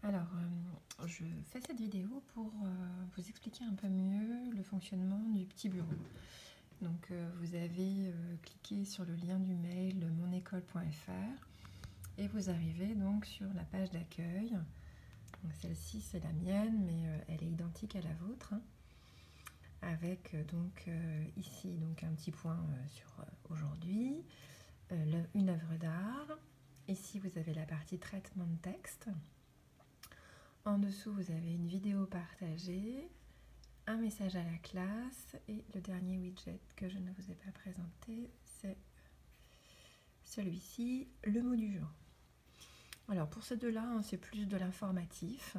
Alors, je fais cette vidéo pour vous expliquer un peu mieux le fonctionnement du petit bureau. Donc, vous avez cliqué sur le lien du mail monécole.fr et vous arrivez donc sur la page d'accueil. Celle-ci, c'est la mienne, mais elle est identique à la vôtre, hein, avec donc ici donc un petit point sur aujourd'hui, une œuvre d'art. Ici, vous avez la partie traitement de texte. En dessous, vous avez une vidéo partagée, un message à la classe et le dernier widget que je ne vous ai pas présenté, c'est celui-ci, le mot du jour. Alors pour ces deux-là, hein, c'est plus de l'informatif.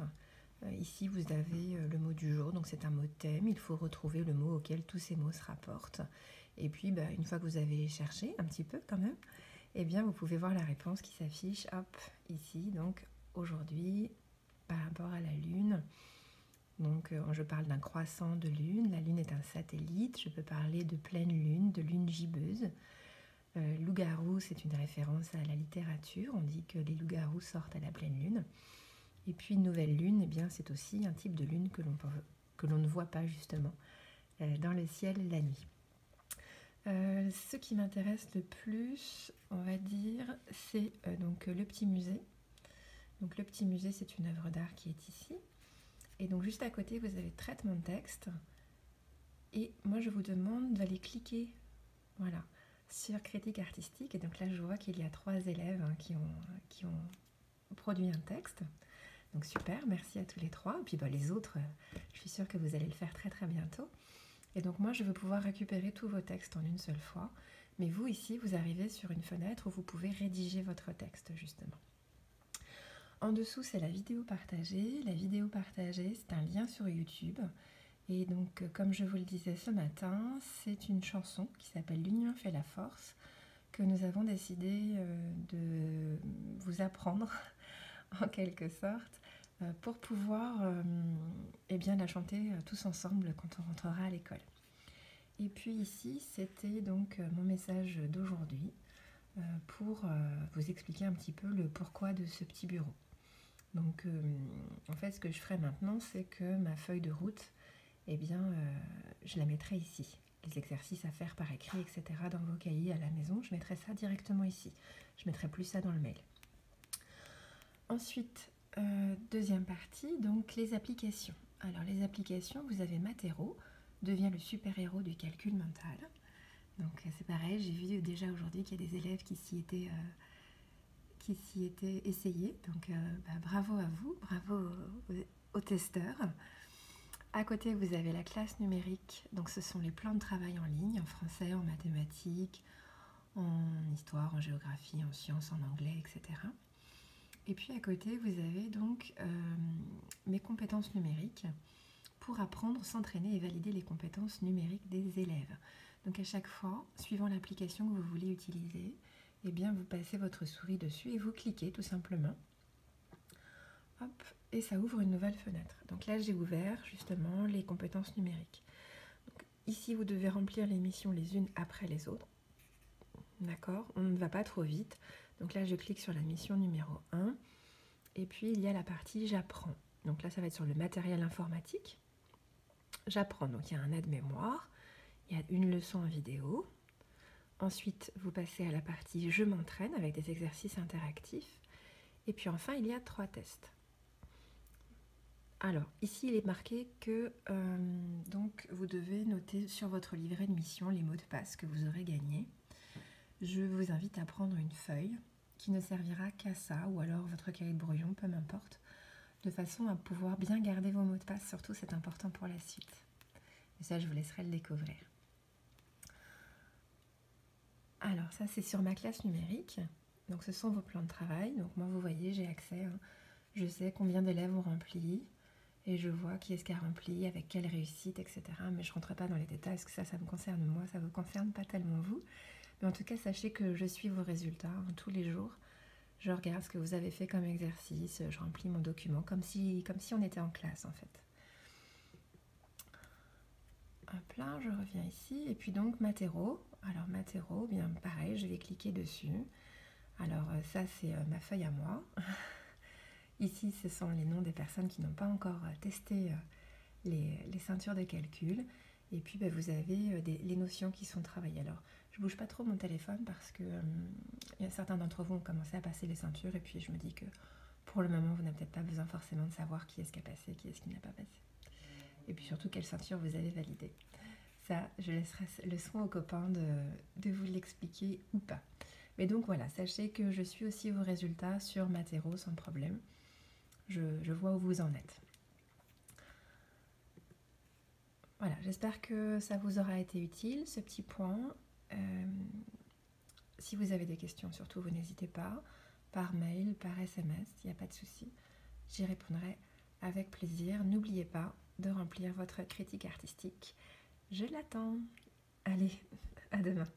Ici, vous avez le mot du jour, donc c'est un mot de thème. Il faut retrouver le mot auquel tous ces mots se rapportent. Et puis, une fois que vous avez cherché un petit peu quand même, eh bien, vous pouvez voir la réponse qui s'affiche, hop, ici, donc aujourd'hui, par rapport à la Lune. Donc, je parle d'un croissant de Lune. La Lune est un satellite. Je peux parler de pleine Lune, de lune gibbeuse. Loup-garou, c'est une référence à la littérature. On dit que les loups-garous sortent à la pleine Lune. Et puis, nouvelle Lune, eh bien, c'est aussi un type de Lune que l'on ne voit pas justement dans le ciel la nuit. Ce qui m'intéresse le plus, on va dire, c'est donc le petit musée. Donc, le petit musée, c'est une œuvre d'art qui est ici. Et donc juste à côté, vous avez traitement de texte. Et moi, je vous demande d'aller cliquer, voilà, sur critique artistique. Et donc là, je vois qu'il y a 3 élèves qui ont produit un texte. Donc super, merci à tous les 3. Et puis les autres, je suis sûre que vous allez le faire très très bientôt. Et donc moi, je veux pouvoir récupérer tous vos textes en une seule fois. Mais vous, ici, vous arrivez sur une fenêtre où vous pouvez rédiger votre texte, justement. En dessous, c'est la vidéo partagée. La vidéo partagée, c'est un lien sur YouTube. Et donc, comme je vous le disais ce matin, c'est une chanson qui s'appelle L'Union fait la force, que nous avons décidé de vous apprendre, en quelque sorte, pour pouvoir bien la chanter tous ensemble quand on rentrera à l'école. Et puis ici, c'était donc mon message d'aujourd'hui pour vous expliquer un petit peu le pourquoi de ce petit bureau. Donc, en fait, ce que je ferai maintenant, c'est que ma feuille de route, je la mettrai ici. Les exercices à faire par écrit, etc. dans vos cahiers à la maison, je mettrai ça directement ici. Je mettrai plus ça dans le mail. Ensuite, deuxième partie, donc les applications. Alors, les applications, vous avez Matero, devient le super-héros du calcul mental. Donc, c'est pareil, j'ai vu déjà aujourd'hui qu'il y a des élèves qui s'y étaient essayés. Donc, bravo à vous, bravo aux testeurs. À côté, vous avez la classe numérique. Donc, ce sont les plans de travail en ligne, en français, en mathématiques, en histoire, en géographie, en sciences, en anglais, etc. Et puis, à côté, vous avez donc mes compétences numériques pour apprendre, s'entraîner et valider les compétences numériques des élèves. Donc, à chaque fois, suivant l'application que vous voulez utiliser, eh bien, vous passez votre souris dessus et vous cliquez tout simplement. Hop, et ça ouvre une nouvelle fenêtre. Donc là, j'ai ouvert justement les compétences numériques. Donc, ici, vous devez remplir les missions les unes après les autres. D'accord? On ne va pas trop vite. Donc là, je clique sur la mission numéro 1. Et puis, il y a la partie j'apprends. Donc là, ça va être sur le matériel informatique. J'apprends. Donc, il y a un aide-mémoire. Il y a une leçon en vidéo. Ensuite, vous passez à la partie je m'entraîne avec des exercices interactifs. Et puis enfin, il y a 3 tests. Alors, ici, il est marqué que donc vous devez noter sur votre livret de mission les mots de passe que vous aurez gagnés. Je vous invite à prendre une feuille qui ne servira qu'à ça, ou alors votre cahier de brouillon, peu m'importe, de façon à pouvoir bien garder vos mots de passe. Surtout, c'est important pour la suite. Et ça, je vous laisserai le découvrir. Alors, ça, c'est sur ma classe numérique. Donc, ce sont vos plans de travail. Donc, moi, vous voyez, j'ai accès. Je sais combien d'élèves ont rempli. Et je vois qui est-ce qui a rempli, avec quelle réussite, etc. Mais je ne rentre pas dans les détails, parce que ça me concerne moi, ça ne vous concerne pas tellement vous. Mais en tout cas, sachez que je suis vos résultats tous les jours. Je regarde ce que vous avez fait comme exercice, je remplis mon document, comme si on était en classe, en fait. Hop là, je reviens ici. Et puis donc, Matero. Alors, Matero, bien pareil, je vais cliquer dessus. Alors, ça, c'est ma feuille à moi. Ici, ce sont les noms des personnes qui n'ont pas encore testé les ceintures de calcul. Et puis, vous avez les notions qui sont travaillées. Alors, je ne bouge pas trop mon téléphone parce que certains d'entre vous ont commencé à passer les ceintures. Et puis, je me dis que pour le moment, vous n'avez peut-être pas besoin forcément de savoir qui est-ce qui a passé, qui est-ce qui n'a pas passé. Et puis surtout, quelle ceinture vous avez validée. Ça, je laisserai le soin aux copains de vous l'expliquer ou pas. Mais donc voilà, sachez que je suis aussi vos résultats sur Matero sans problème. Je vois où vous en êtes. Voilà, j'espère que ça vous aura été utile, ce petit point. Si vous avez des questions, surtout, vous n'hésitez pas. Par mail, par SMS, il n'y a pas de souci. J'y répondrai avec plaisir. N'oubliez pas de remplir votre critique artistique. Je l'attends. Allez, à demain.